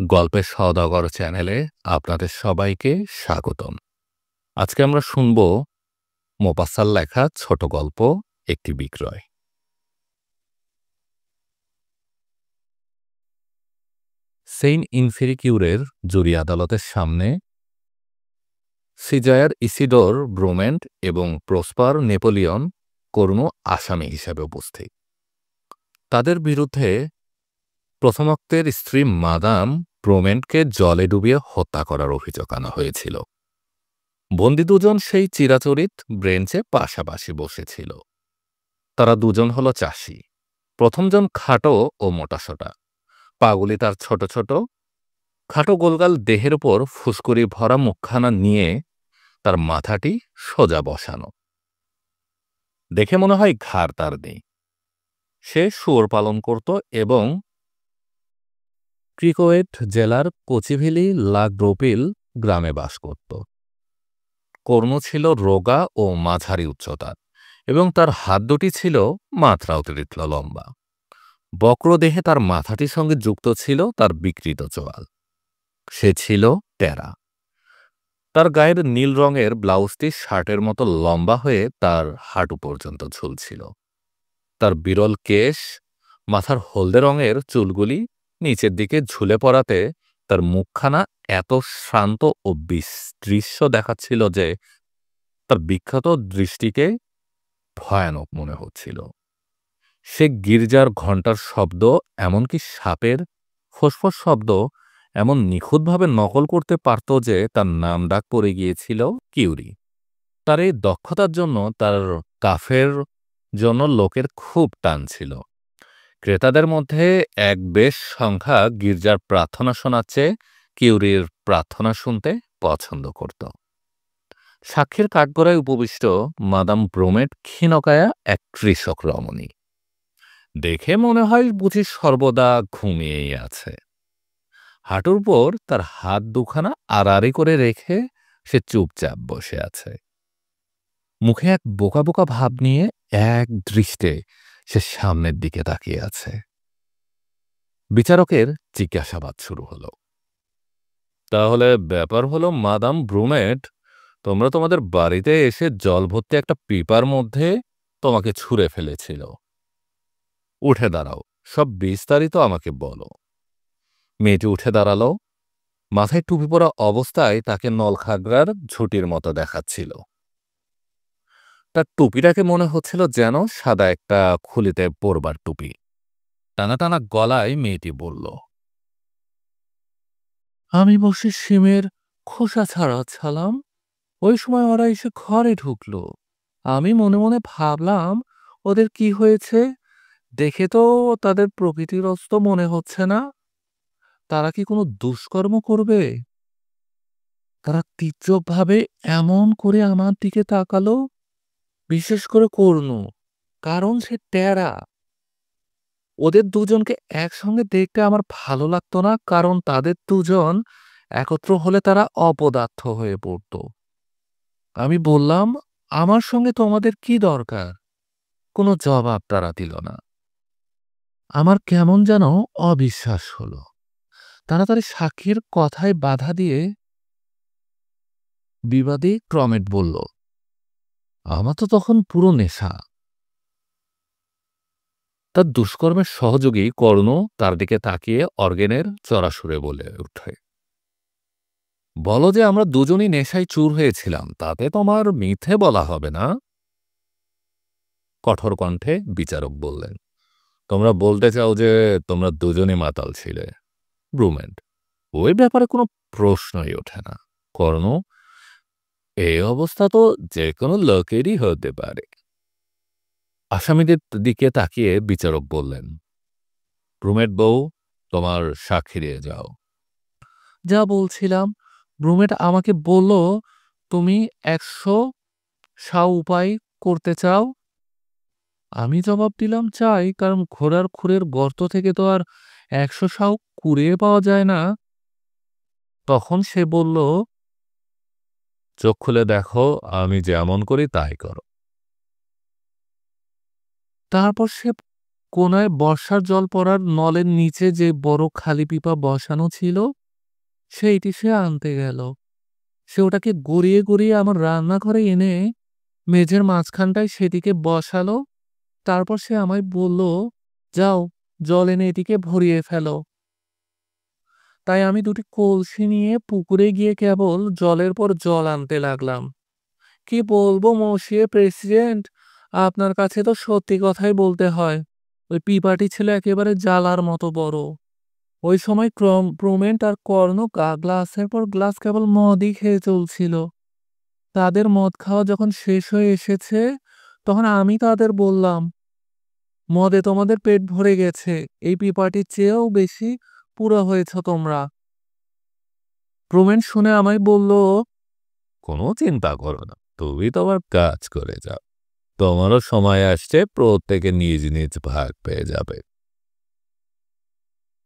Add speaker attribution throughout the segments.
Speaker 1: গল্পের সওদাগর চ্যানেলে আপনাদের সবাইকে স্বাগতম। আজকে আমরা শুনব মোপাসাল লেখা ছোট গল্প একটি বিক্রয়। সেইন ইনফেরিকিউরের জুরি আদালতের সামনে সিজায়ার ইসিডোর ব্রোমেন্ট এবং প্রসপার নেপোলিয়ন কোনো আসামি হিসেবে উপস্থিত। তাদের বিরুদ্ধে প্রথমোক্তের স্ত্রী মাদাম ব্রোমেন্টকে জলে ডুবিয়ে হত্যা করার অভিযোগ আনা হয়েছিল। বন্দী দুজন সেই চিরাচরিত ব্রেঞ্চে পাশাপাশি বসেছিল। তারা দুজন হল চাষি। প্রথমজন খাটো ও মোটাসোটা, পাগুলি তার ছোট ছোট, খাটো গোলগাল দেহের উপর ফুসকুরি ভরা মুখখানা নিয়ে তার মাথাটি সোজা বসানো। দেখে মনে হয় ঘাড় তার নেই। সে শুয়োর পালন করত এবং ক্রিকোয়েট জেলার কোচিভিলি लाग्रोपिल গ্রামে বাস করত। কর্ণ ছিল রোগা ও মাঝারি উচ্চতার এবং তার হাত দুটি ছিল মাত্রা অতিরিক্ত লম্বা। বক্রদেহে তার মাথাটির সঙ্গে যুক্ত ছিল তার বিকৃত চোয়াল। সে ছিল টেরা। তার গায়ের নীল রঙের ব্লাউজটি শার্টের মতো লম্বা হয়ে তার হাঁটু পর্যন্ত ঝুলছিল। তার বিরল কেশ, মাথার হলদে রঙের চুলগুলি নিচের দিকে ঝুলে পড়াতে তার মুখখানা এত শান্ত ও দৃশ্য দেখাচ্ছিল যে তার বিখ্যাত দৃষ্টিকে ভয়ানক মনে হচ্ছিল। সে গির্জার ঘণ্টার শব্দ, এমনকি সাপের ফোঁস-ফোঁস শব্দ এমন নিখুঁতভাবে নকল করতে পারত যে তার নাম ডাক পড়ে গিয়েছিল কিউরি। তার এই দক্ষতার জন্য তার কাফের জন্য লোকের খুব টান ছিল। ক্রেতাদের মধ্যে এক বেশ সংখ্যা গির্জার প্রার্থনা শোনার চেয়ে কিউরির প্রার্থনা শুনতে পছন্দ করত। সাক্ষীর কাঠগড়ায় উপবিষ্ট মাদাম ব্রোমেট ক্ষীণকায়া এক কৃষক রমণী। দেখে মনে হয় বুঝি সর্বদা ঘুমিয়েই আছে। হাঁটুর পর তার হাত দুখানা আড়াআড়ি করে রেখে সে চুপচাপ বসে আছে। মুখে এক বোকা বোকা ভাব নিয়ে এক দৃষ্টে সে সামনের দিকে তাকিয়ে আছে। বিচারকের জিজ্ঞাসাবাদ শুরু হলো। তাহলে ব্যাপার হলো মাদাম ব্রুমেট, তোমরা তোমাদের বাড়িতে এসে জল ভর্তি একটা পিপার মধ্যে তোমাকে ছুঁড়ে ফেলেছিল। উঠে দাঁড়াও, সব বিস্তারিত আমাকে বলো। মেয়েটি উঠে দাঁড়ালো। মাথায় টুপি পরা অবস্থায় তাকে নলখাগড়ার ঝুঁটির মতো দেখাচ্ছিল। তার টুপিটাকে মনে হচ্ছিল যেন সাদা একটা খুলিতে পরবার টুপি। টানা টানা গলায় মেয়েটি বলল, আমি বসে শিমের খোসা ছাড়াচ্ছিলাম, ওই সময় ওরা এসে ঘরে ঢুকলো। আমি মনে মনে ভাবলাম, ওদের কি হয়েছে? দেখে তো তাদের প্রকৃতিরস্ত মনে হচ্ছে না। তারা কি কোনো দুষ্কর্ম করবে? তারা তীর্যকভাবে এমন করে আমার দিকে তাকালো, বিশেষ করে কর্ণ, কারণ সে টেরা। ওদের দুজনকে একসঙ্গে দেখতে আমার ভালো লাগতো না, কারণ তাদের দুজন একত্র হলে তারা অপদার্থ হয়ে পড়ত। আমি বললাম, আমার সঙ্গে তোমাদের কি দরকার? কোনো জবাব তারা দিল না। আমার কেমন যেন অবিশ্বাস হলো। তাড়াতাড়ি সাক্ষীর কথায় বাধা দিয়ে বিবাদী ক্রমেট বলল, আমার তো তখন পুরো নেশা। তার দুষ্কর্মের সহযোগী কর্ণ তার দিকে তাকিয়ে অর্গেনের চড়া সুরে বলে ওঠে, বলো যে আমরা দুজনই নেশায় চুর হয়েছিলাম, তাতে তোমার মিথ্যে বলা হবে না। কঠোর কণ্ঠে বিচারক বললেন, তোমরা বলতে চাও যে তোমরা দুজনই মাতাল ছিলে। ব্রুমেন্ট, ওই ব্যাপারে কোনো প্রশ্নই ওঠে না। কর্ণ, এই অবস্থা তো যে কোনো লোকেরই হতে পারে। আসামিদের দিকে তাকিয়ে বিচারক বললেন, ব্রুমেট বউ, তোমার সাক্ষী দিয়ে যাও। যা বলছিলাম, ব্রুমেট আমাকে বলল, তুমি 100 উপায় করতে চাও। আমি জবাব দিলাম, চাই, কারণ ঘোড়ার খুরের গর্ত থেকে তো আর 100 কুড়িয়ে পাওয়া যায় না। তখন সে বলল, চোখ খুলে দেখো, আমি যেমন করি তাই করো। তারপর সে
Speaker 2: কোনায় বর্ষার জল পড়ার নলের নিচে যে বড় খালি পিপা বসানো ছিল সেইটি সে আনতে গেল। সে ওটাকে গড়িয়ে গড়িয়ে আমার রান্নাঘরে এনে মেঝের মাঝখানটায় সেটিকে বসালো। তারপর সে আমায় বলল, যাও জল এনে এটিকে ভরিয়ে ফেলো। তাই আমি দুটি কলসি নিয়ে পুকুরে গিয়ে কেবল জলের পর জল আনতে লাগলাম। কি বলবো মসিয়ে প্রেসিডেন্ট, আপনার কাছে তো সত্যি কথাই বলতে হয়। ওই পিপাটি ছিল একেবারে জ্বালার মতো বড়। ওই সময় প্রমেন্ট আর কর্ণ গ্লাসের পর গ্লাস কেবল মদই খেয়ে চলছিল। তাদের মদ খাওয়া যখন শেষ হয়ে এসেছে তখন আমি তাদের বললাম, মদে তোমাদের পেট ভরে গেছে, এই পিপাটির চেয়েও বেশি পুরো হয়েছ তোমরা। প্রমেন্ট শুনে আমায় বলল,
Speaker 1: কোনো চিন্তা করো না, তুমি তোমার কাজ করে যাও। তোমারও সময় আসছে, প্রত্যেকে নিজ নিজ ভাগ পেয়ে যাবে।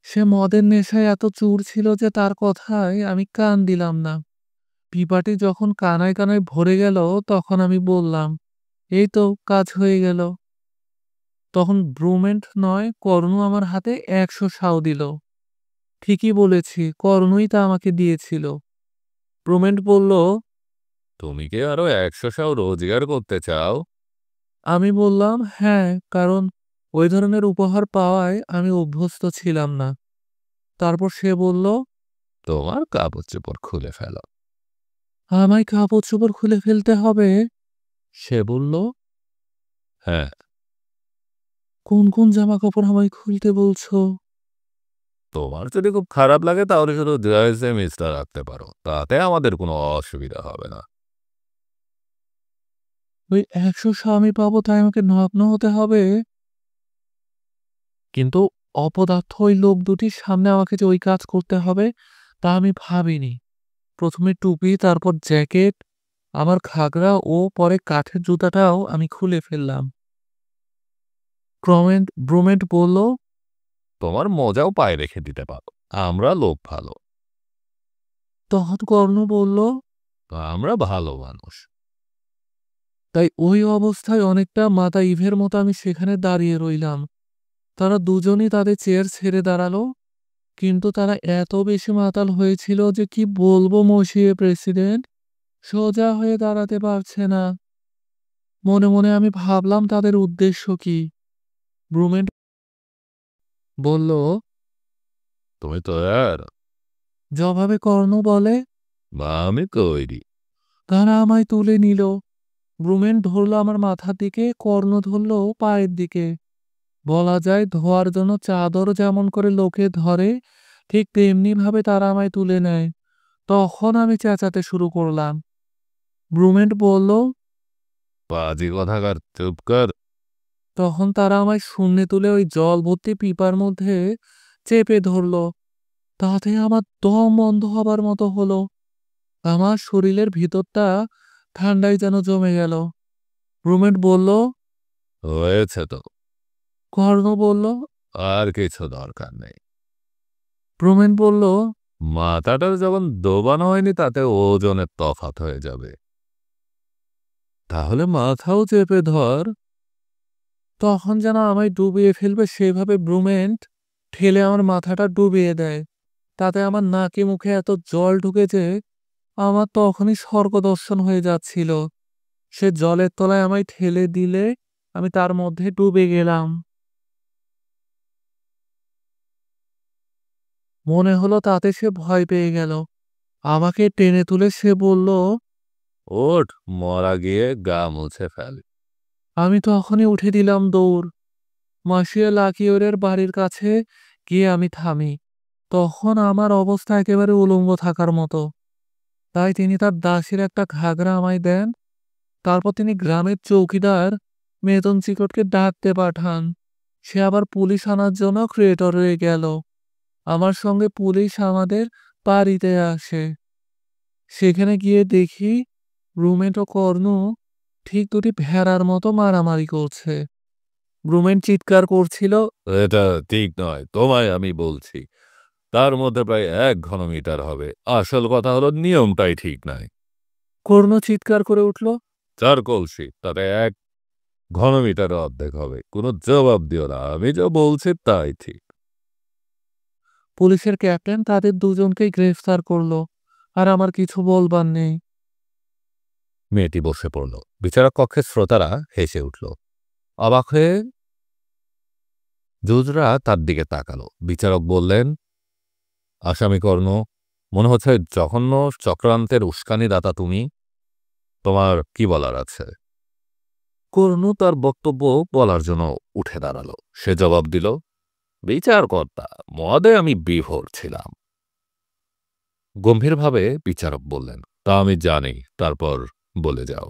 Speaker 2: সে মদের নেশায় এত চুর ছিল যে তার কথায় আমি কান দিলাম না। পিপাটি যখন কানায় কানায় ভরে গেল তখন আমি বললাম, এই তো কাজ হয়ে গেল। তখন ব্রুমেন্ট নয় কর্ণ আমার হাতে 100 সাও দিল। ঠিকই বলেছি, কর্ণই তা আমাকে দিয়েছিল। ব্রুমেন্ট বলল,
Speaker 1: তুমি কি আরো 100 রোজগার করতে চাও?
Speaker 2: আমি বললাম, হ্যাঁ, কারণ ওই ধরনের উপহার পাওয়ায় আমি অভ্যস্ত ছিলাম না। তারপর সে বলল,
Speaker 1: তোমার কাপড় চোপড় খুলে ফেলো।
Speaker 2: আমায় কাপড় চোপড় খুলে ফেলতে হবে? সে বলল,
Speaker 1: হ্যাঁ,
Speaker 2: কোন কোন জামা কাপড় আমায় খুলতে বলছো?
Speaker 1: তোমার যদি খুব খারাপ লাগে তাহলে শুধু ড্রেসে মিস্টার রাখতে পারো, তাতে আমাদের কোনো অসুবিধা হবে না।
Speaker 2: ওই 100 স্বামী পাবো তাই আমাকে নগ্ন হতে হবে? কিন্তু অপদার্থ ওই লোক দুটির সামনে আমাকে যে ওই কাজ করতে হবে তা আমি ভাবিনি। প্রথমে টুপি, তারপর জ্যাকেট, আমার ঘাগরা ও পরে কাঠের জুতাটাও আমি খুলে ফেললাম। ব্রুমেন্ট বলল,
Speaker 1: তোমার মোজাও পায়ে রেখে দিতে পারো, আমরা লোক ভালো।
Speaker 2: তখন কর্ণ বলল,
Speaker 1: আমরা ভালো মানুষ।
Speaker 2: তাই ওই অবস্থায় অনেকটা মাথা ইভের মতো আমি সেখানে দাঁড়িয়ে রইলাম। তারা দুজনই তাদের চেয়ার ছেড়ে দাঁড়ালো, কিন্তু তারা এত বেশি মাতাল হয়েছিল যে কি বলবো মসিয়ে প্রেসিডেন্ট, সোজা হয়ে দাঁড়াতে পারছে না। মনে মনে আমি ভাবলাম তাদের উদ্দেশ্য কি। ব্রুমেন্ট বলল,
Speaker 1: তুমি তৈয়ার?
Speaker 2: জবাবে কর্ণ বলে,
Speaker 1: বা আমি তৈরি।
Speaker 2: তারা আমায় তুলে নিল। ব্রুমেন্ট ধরলো আমার মাথার দিকে, কর্ণ ধরলো পায়ের দিকে। বলা যায় ধোয়ার জন্য চাদর যেমন করে লোকে ধরে ঠিক তেমনি ভাবে তারা আমায় তুলে নেয়। তখন আমি চেঁচাতে শুরু করলাম। ব্রুমেন্ট বলল,
Speaker 1: পাজি কথাকার, চুপ কর।
Speaker 2: তখন তারা আমায় শূন্যে তুলে ওই জল ভর্তি পিপার মধ্যে চেপে ধরলো। তাতে আমার দম বন্ধ হবার মতো হলো। আমার শরীরের ভিতরটা ঠান্ডায় যেন জমে গেল। ব্রুমেন্ট বলল,
Speaker 1: হয়েছে তো,
Speaker 2: কর্ণ বলল,
Speaker 1: আর কিছু দরকার নেই।
Speaker 2: ব্রুমেন্ট বলল,
Speaker 1: মাথাটা যখন দোবানো হয়নি তাতে ওজনের তফাৎ হয়ে যাবে।
Speaker 2: তাহলে মাথাও চেপে ধর। তখন যেন আমায় ডুবিয়ে ফেলবে সেভাবে ব্রুমেন্ট ঠেলে আমার মাথাটা ডুবিয়ে দেয়। তাতে আমার নাকে মুখে এত জল ঢুকেছে আমার তখনই স্বর্গদর্শন হয়ে যাচ্ছিল। সে জলের তলায় আমায় ঠেলে দিলে আমি তার মধ্যে ডুবে গেলাম। মনে হলো তাতে সে ভয় পেয়ে গেল। আমাকে টেনে তুলে সে বলল,
Speaker 1: ওঠ, মরা গিয়ে গা মুছে ফেল।
Speaker 2: আমি তখনই উঠে দিলাম দৌড়। মাসিয়া লাকিওরের বাড়ির কাছে গিয়ে আমি থামি। তখন আমার অবস্থা একেবারে উলঙ্গ থাকার মতো। তাই তিনি তার দাসীর একটা ঘাগরা আমায় দেন। তারপর তিনি গ্রামের চৌকিদার মেতন চিকটকে ডাকতে পাঠান। সে আবার পুলিশ আনার জন্য ক্রেটরে গেল। আমার সঙ্গে পুলিশ আমাদের বাড়িতে আসে। সেখানে গিয়ে দেখি ব্রুমেন্ট ও কর্ণ ঠিক দুটি ভেড়ার মতো মারামারি করছে। ব্রুমেন্ট চিৎকার করছিল,
Speaker 1: এটা ঠিক নয়, তোমায় আমি বলছি। তার মধ্যে প্রায় 1 ঘনমিটার হবে। আসল কথা হলো নিয়মটাই ঠিক নাই।
Speaker 2: কর্ণ চিৎকার করে উঠল,
Speaker 1: 4 কলসি, তাতে 1 ঘনমিটারে অর্ধেক হবে। কোনো জবাব দিও না, আমি যা বলছি তাই ঠিক।
Speaker 2: পুলিশের ক্যাপ্টেন তাদের দুজনকেই গ্রেফতার করলো, আর আমার কিছু বলবার নেই।
Speaker 1: মেয়েটি বসে পড়ল। বিচারক কক্ষের শ্রোতারা হেসে উঠল। অবাক হয়ে জজরা তার দিকে তাকালো। বিচারক বললেন, আসামি কর্ণ, মনে হচ্ছে জঘন্য চক্রান্তের উস্কানিদাতা তুমি। তোমার কি বলার আছে? কর্ণ তার বক্তব্য বলার জন্য উঠে দাঁড়ালো। সে জবাব দিল, বিচারকর্তা, মদে আমি বিভোর ছিলাম। গম্ভীরভাবে বিচারক বললেন, তা আমি জানি, তারপর বলে যাও।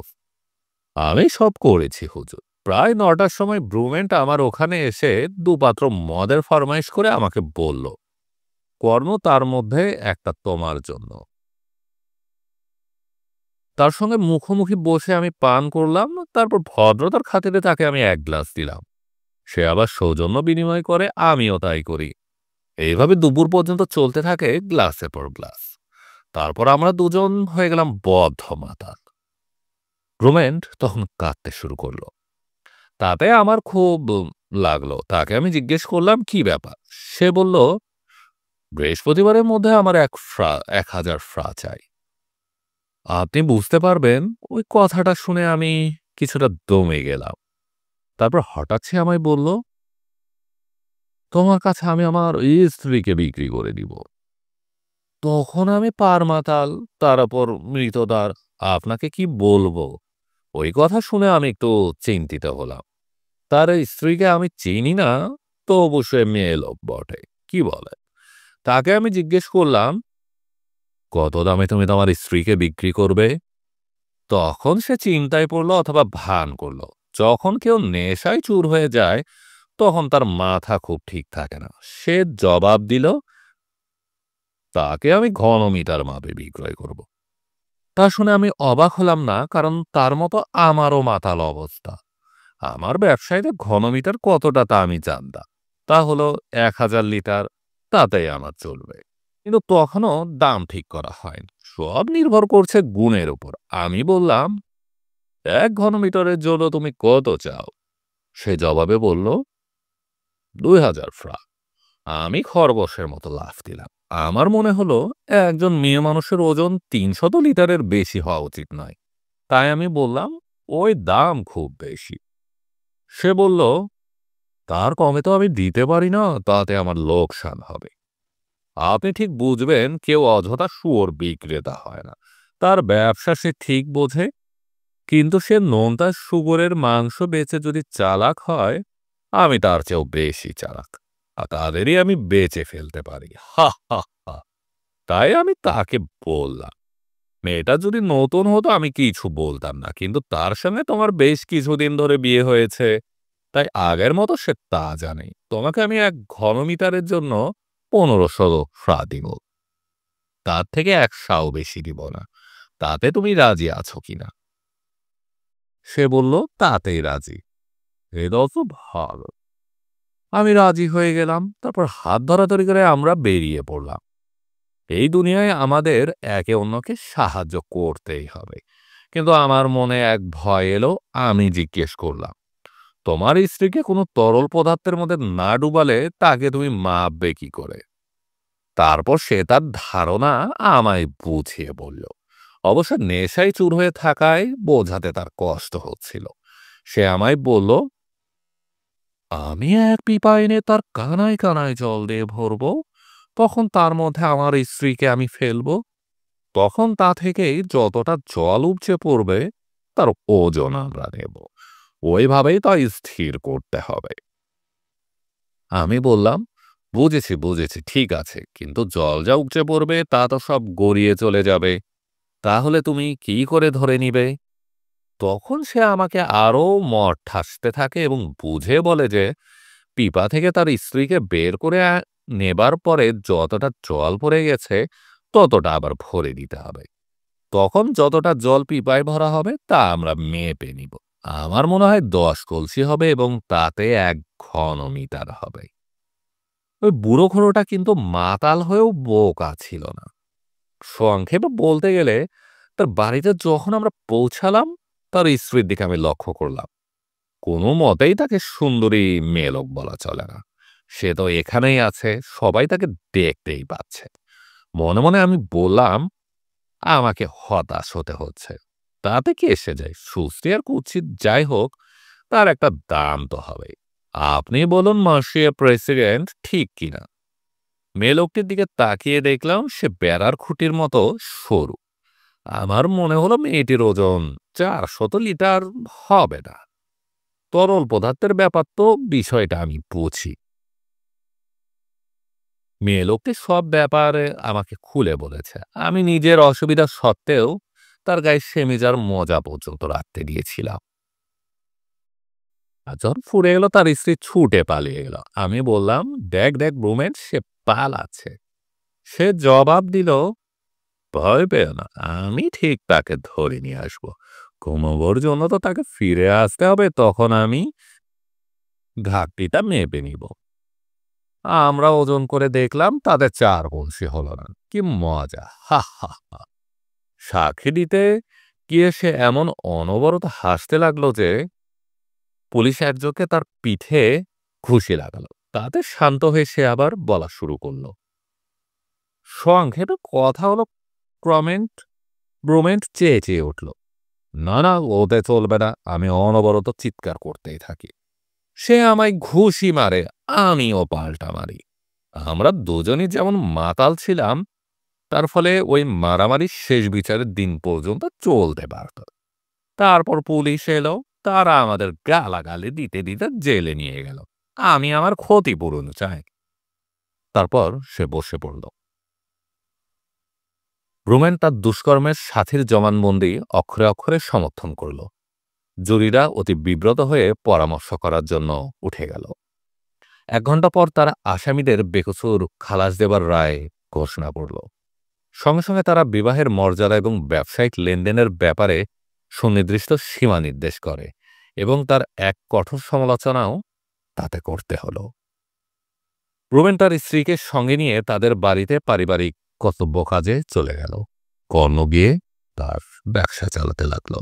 Speaker 1: আমি সব করেছি হুজুর। প্রায় ৯টার সময় ব্রুমেন্ট আমার ওখানে এসে দুপাত্র মদের ফরমাইশ করে আমাকে বলল, কর্ণ তার মধ্যে একটা তোমার জন্য। তার সঙ্গে মুখোমুখি বসে আমি পান করলাম, তারপর ভদ্রতার খাতিরে তাকে আমি ১ গ্লাস দিলাম। সে আবার সৌজন্য বিনিময় করে, আমিও তাই করি। এইভাবে দুপুর পর্যন্ত চলতে থাকে গ্লাসের পর গ্লাস। তারপর আমরা দুজন হয়ে গেলাম বদ্ধ মাতাল। ব্রুমেন্ট তখন কাঁদতে শুরু করলো। তাতে আমার খুব লাগলো। তাকে আমি জিজ্ঞেস করলাম, কি ব্যাপার? সে বলল, বৃহস্পতিবারের মধ্যে আমার ১,০০০ ফ্রা চাই। আপনি বুঝতে পারবেন, ওই কথাটা শুনে আমি কিছুটা দমে গেলাম। তারপর হঠাৎ সে আমায় বলল, তোমার কাছে আমি আমার স্ত্রীকে বিক্রি করে দিব। তখন আমি পার মাতাল, তার উপর মৃতদার। আপনাকে কি বলবো? ওই কথা শুনে আমি একটু চিন্তিত হলাম। তার স্ত্রীকে আমি চিনি না, তো অবশ্যই মেয়ে লোক বটে। কি বলে? তাকে আমি জিজ্ঞেস করলাম, কত দামে তুমি তোমার স্ত্রীকে বিক্রি করবে? তখন সে চিন্তায় পড়ল অথবা ভান করল। যখন কেউ নেশায় চুর হয়ে যায়, তখন তার মাথা খুব ঠিক থাকে না। সে জবাব দিল, তাকে আমি ঘনমিটার মাপে বিক্রয় করব। তা শুনে আমি অবাক হলাম না, কারণ তার মতো আমারও মাতাল অবস্থা। আমার ব্যবসায়ীতে ঘনমিটার কতটা তা আমি জানতাম। তা হলো ১,০০০ লিটার, তাতেই আমার চলবে। কিন্তু তখনও দাম ঠিক করা হয়নি। সব নির্ভর করছে গুণের উপর। আমি বললাম, ১ ঘনমিটারের জন্য তুমি কত চাও? সে জবাবে বলল, ২,০০০ ফ্রা। আমি খরগোশের মতো লাফ দিলাম। আমার মনে হলো একজন মেয়ে মানুষের ওজন ৩০০ লিটারের বেশি হওয়া উচিত নয়। তাই আমি বললাম, ওই দাম খুব বেশি। সে বলল, তার কমে তো আমি দিতে পারি না, তাতে আমার লোকসান হবে। আপনি ঠিক বুঝবেন, কেউ অযথা শুয়োর বিক্রেতা হয় না। তার ব্যবসা সে ঠিক বোঝে, কিন্তু সে নোনতা শুয়োরের মাংস বেচে যদি চালাক হয়, আমি তার চেয়েও বেশি চালাক। আর তাদেরই আমি বেচে ফেলতে পারি। হা হা হা। তাই আমি তাকে বললাম, মেয়েটা যদি নতুন হতো আমি কিছু বলতাম না, কিন্তু তার সঙ্গে তোমার বেশ কিছুদিন ধরে বিয়ে হয়েছে, তাই আগের মতো সে তা জানে। তোমাকে আমি ১ ঘনমিটারের জন্য ১৫০০ ফ্রা দিব। তার থেকে ১ শাও বেশি দিব না। তাতে তুমি রাজি আছো কিনা? সে বলল, তাতেই রাজি। এটাও তো ভালো। আমি রাজি হয়ে গেলাম। তারপর হাত ধরাধরি করে আমরা বেরিয়ে পড়লাম। এই দুনিয়ায় আমাদের একে অন্যকে সাহায্য করতেই হবে। কিন্তু আমার মনে এক ভয় এলো। আমি জিজ্ঞেস করলাম, তোমার স্ত্রীকে কোনো তরল পদার্থের মধ্যে না ডুবালে তাকে তুমি মাপবে কি করে? তারপর সে তার ধারণা আমায় বুঝিয়ে বলল। অবশ্য নেশায় চুর হয়ে থাকায় বোঝাতে তার কষ্ট হচ্ছিল। সে আমায় বলল, আমি ১ পিপা এনে তার কানায় কানায় জল দিয়ে ভরব। তখন তার মধ্যে আমার স্ত্রীকে আমি ফেলব। তখন তা থেকেই যতটা জল উপচে পড়বে, তার ওজন আমরা নেব। ওইভাবেই তা স্থির করতে হবে। আমি বললাম, বুঝেছি বুঝেছি, ঠিক আছে, কিন্তু জল যা উপচে পড়বে তা তো সব গড়িয়ে চলে যাবে। তাহলে তুমি কি করে ধরে নিবে? তখন সে আমাকে আরো মদ ঠাসতে থাকে এবং বুঝে বলে যে, পিপা থেকে তার স্ত্রীকে বের করে নেবার পরে যতটা জল পড়ে গেছে, ততটা আবার ভরে দিতে হবে। তখন যতটা জল পিপায় ভরা হবে তা আমরা মেপে নিব। আমার মনে হয় ১০ কলসি হবে এবং তাতে ১ ঘনমিটার হবে। ওই বুড়ো খুড়োটা কিন্তু মাতাল হয়েও বোকা ছিল না। সংক্ষেপে বলতে গেলে, তার বাড়িতে যখন আমরা পৌঁছালাম, তার স্ত্রীর দিকে আমি লক্ষ্য করলাম। কোনো মতেই তাকে সুন্দরী মেয়েলোক বলা চলে না। সে তো এখানেই আছে, সবাই তাকে দেখতেই পাচ্ছে। মনে মনে আমি বললাম, আমাকে হতাশ হতে হচ্ছে। তাতে কি এসে যায়, সুস্থি আর কুৎসিত যাই হোক, তার একটা দাম তো হবেই। আপনি বলুন মার্শিয়া প্রেসিডেন্ট ঠিক কিনা। মেয়ে লোকটির দিকে তাকিয়ে দেখলাম সে বেড়ার খুঁটির মতো সরু। আমার মনে হলো মেয়েটির ওজন 400 লিটার হবে না। তরল পদার্থের ব্যাপার তো, বিষয়টা আমি বুঝি। মেয়ে লোকটি সব ব্যাপারে আমাকে খুলে বলেছে। আমি নিজের অসুবিধা সত্ত্বেও তার গায়ে সেমিজার মজা পর্যন্ত রাখতে দিয়েছিলাম। আর যখন ফুরে গেল, তার স্ত্রী ছুটে পালিয়ে গেল। আমি বললাম, দেখ দেখ ব্রুমেন, সে পালাচ্ছে। সে জবাব দিল, ভয় পেও না, আমি ঠিক তাকে ধরে নিয়ে আসবো। ঘুমোবার জন্য তো তাকে ফিরে আসতে হবে, তখন আমি ঘাটতিটা মেপে নিব। আমরা ওজন করে দেখলাম তাদের 4 বংশী হলো না। কি মজা! হা হা হা। সাক্ষী দিতে গিয়ে সে এমন অনবরত হাসতে লাগলো যে পুলিশ একজনকে তার পিঠে ঘুষি লাগালো। তাতে শান্ত হয়ে সে আবার বলা শুরু করলো। সংক্ষেপে কথা হলো, ক্রমেন্ট ব্রোমেন্ট চেয়ে চেয়ে উঠল। না না, ওতে চলবে না। আমি অনবরত চিৎকার করতেই থাকি। সে আমায় ঘুষি মারে, আমিও পাল্টা মারি। আমরা দুজনই যেমন মাতাল ছিলাম, তার ফলে ওই মারামারি শেষ বিচারের দিন পর্যন্ত চলতে পারত। তারপর পুলিশ এলো, তারা আমাদের গালাগালি দিতে দিতে জেলে নিয়ে গেল। আমি আমার ক্ষতিপূরণ চাই। তারপর সে বসে পড়ল। রুমেন তার দুষ্কর্মের সাথীর জবানবন্দি অক্ষরে অক্ষরে সমর্থন করল। জুরিরা অতি বিব্রত হয়ে পরামর্শ করার জন্য উঠে গেল। 1 ঘন্টা পর তারা আসামিদের বেকসুর খালাস দেবার রায় ঘোষণা করল। সঙ্গে সঙ্গে তারা বিবাহের মর্যাদা এবং ব্যবসায়িক লেনদেনের ব্যাপারে সুনির্দিষ্ট সীমা নির্দেশ করে এবং তার এক কঠোর সমালোচনাও তাতে করতে হলো। রুবেন তার স্ত্রীকে সঙ্গে নিয়ে তাদের বাড়িতে পারিবারিক কর্তব্য কাজে চলে গেল। কর্ণ গিয়ে তার ব্যবসা চালাতে লাগলো।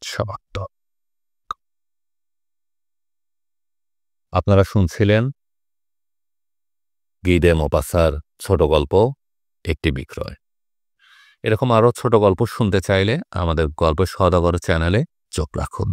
Speaker 1: সমাপ্ত। আপনারা শুনছিলেন গিদে মোপাসার ছোট গল্প একটি বিক্রয়। এরকম আরও ছোট গল্প শুনতে চাইলে আমাদের গল্প সওদাগর চ্যানেলে চোখ রাখুন।